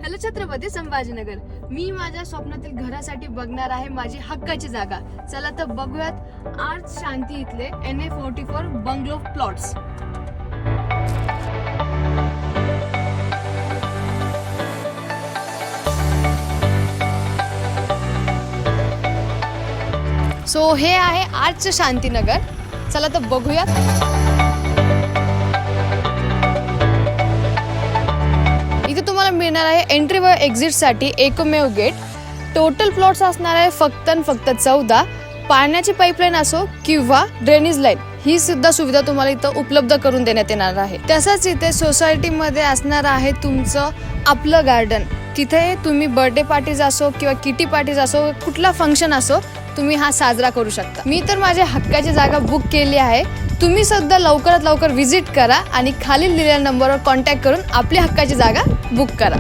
Hello Chhatrapati Sambhajinagar. मी माझ्या स्वप्नातील घरासाठी बघणार आहे माझी हक्काची जागा. चला तर बघूयात आर्च शांती इथले NA44 बंगलो प्लॉट्स. सो हे आहे आर्च शांतीनगर. चला तर बघूयात. इथे तुम्हाला मिळणार आहे एंट्री व एक्झिट साठी एकमेव गेट. टोटल प्लॉट्स असणार आहे फक्त 14. पाण्याची पाईपलाईन असो किंवा ड्रेनेज लाईन ही सुद्धा सुविधा तुम्हाला इथं उपलब्ध करून देण्यात येणार आहे. तसंच इथे सोसायटीमध्ये असणार आहे तुमचं आपलं गार्डन. तिथे तुम्ही बर्थडे पार्टीज असो किंवा किटी पार्टीज असो, कुठला फंक्शन असो, तुम्ही हा साजरा करू शकता. मी तर माझ्या हक्काची जागा बुक केली आहे. तुम्ही सुद्धा लवकरात लवकर व्हिजिट करा आणि खालील दिलेल्या नंबरवर कॉन्टॅक्ट करून आपली हक्काची जागा बुक करा.